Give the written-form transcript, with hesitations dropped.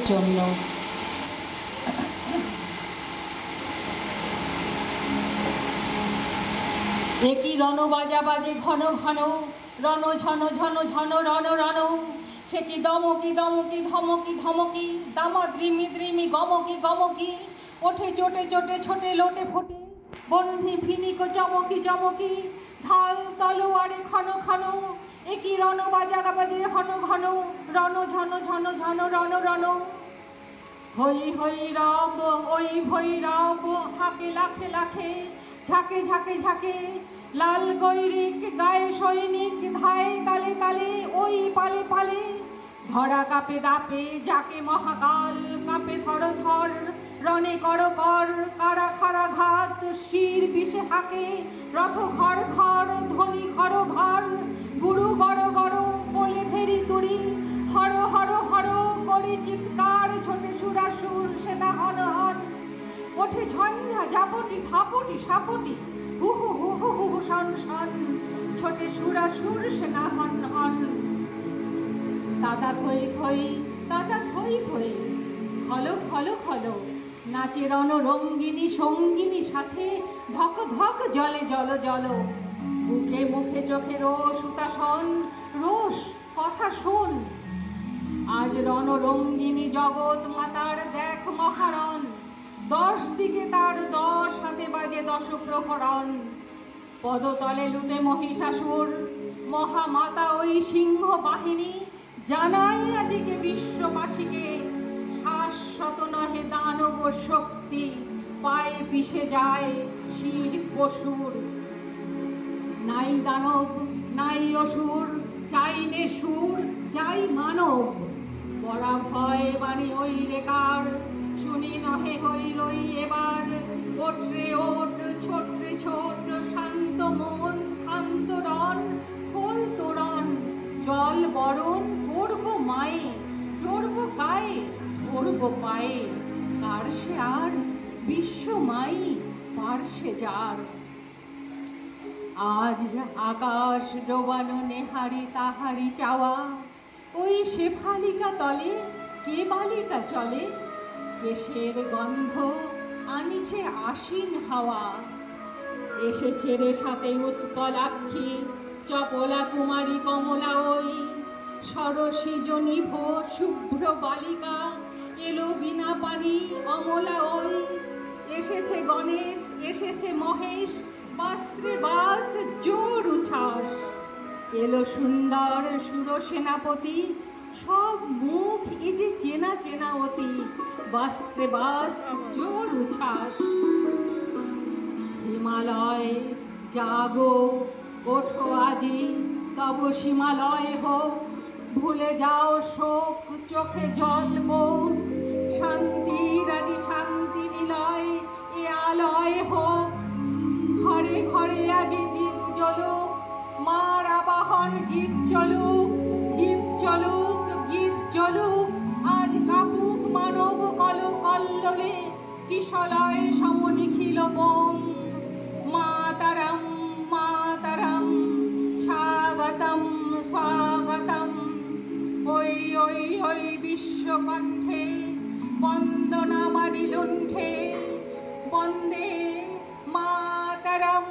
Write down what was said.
জন্য। একই রণ বাজা বাজে ঘন ঘন, রণ ঝন ঝন ঝন রণ রণ, সে কি দমকি দমকি ধমকি ধমকি, দামা দ্রিমি দ্রিমি গমকি গমকি, ওঠে চোটে চোটে ছোটে লোটে ফোটে, বন্ধি ফিনিক চমকি চমকি, ঢাল তলোয়ারে ক্ষণ ক্ষণ, একই রণ বাজা বাজে ঘন ঘন, রণ ঝন ঝন ঝন রণ রণ। হই হই রব ওই ভৈরব, হাকে লাখে লাখে, ঝাঁকে ঝাঁকে ঝাঁকে, লাল গৈরিক গায়ে সৈনিক, ধায় তালে তালে ওই পালে পালে, ধরা কাপে দাপে যাকে মহাকাল, কাপে থর থর রণে কর কর, কারা খাড়া ঘাত শির বিষে হাকে, রথ ঘর ঘর ধ্বনি ঘর ঘর, গুরু গড় গড় বলে ফেরি তুড়ি, হর হর হর করি চিৎকার, ছোটে সুরাসুর সেনা হন হন, ওঠে ঝঞ্ঝা ঝাপটি থাপটি সাপটি, হু হু হু হু হু হু শন শন, ছোটে সুরাসুর সেনা হন হন। দাদা থই থই দাদা থই থই, খলো খলো খলো, নাচে রণ রঙ্গিনী সঙ্গিনী সাথে, ধক ধক জলে জল জল, বুকে মুখে চোখে রোষ উতাসন, রোষ কথা শোন, আজ রণ রঙ্গিনী জগৎ মাতার দেখ মহারণ, 10 দিকে তার 10 হাতে বাজে 10 প্রহরণ, পদতলে লুটে মহিষাসুর, মহামাতা ওই সিংহ বাহিনী, জানাই আজিকে বিশ্ববাসীকে, শাশ্বত নহে দানব শক্তি, পায়ে পিষে যায় শির পশুর। নাই দানব নাই অসুর, চাই নে সুর চাই মানব, বড়া ভয় বাণী ওই রেকার, শুনি নহে হই রই এবার, ওঠরে ওঠ ছোটরে ছোট, শান্ত মন ক্ষান্ত রণ, খোল তোরণ জল বরণ, করব মায়ে টরব গায়ে, ধরব পায়ে, কার সে আর বিশ্ব মাই পারসে যার। আজ আকাশ ডোবানো নেহারি তাহারি চাওয়া, ওই শেফালিকা তলে কে বালিকা চলে, কেশের গন্ধ আনিছে আশিন হাওয়া, এসেছে রে সাথে উৎপলাক্ষী, চপলা কুমারী কমলা ওই, সরসিজ নিভ শুভ্র বালিকা, এলো বিনা পানি অমলা ওই, এসেছে গণেশ এসেছে মহেশ, বাসরে বাস জোর উচ্ছ্বাস, এলো সুন্দর সুর সেনাপতি, সব মুখ এ যে চেনা চেনা অতি, বাসরে বাস জোর উচ্ছ্বাস। হিমালয় জাগো ওঠো আজি, তব সীমালয় হোক, ভুলে যাও শোক চোখে জল বোক, শান্তির আজি শান্তি নিলয় এ আলয় হোক, ঘরে ঘরে আজি দীপ জ্বলুক, মার আবাহন গীত চলুক, দীপ চলুক গীত চলুক, আজ কাপুক মানব কল কল্লোলে, কিশলয় সম নিখিল বোম, মাতারম মাতারম স্বাগতম স্বাগতম, ওই ওই ওই বিশ্বকণ্ঠে বন্দনা বাড়ি লুণ্ঠে, বন্দে মাতারম।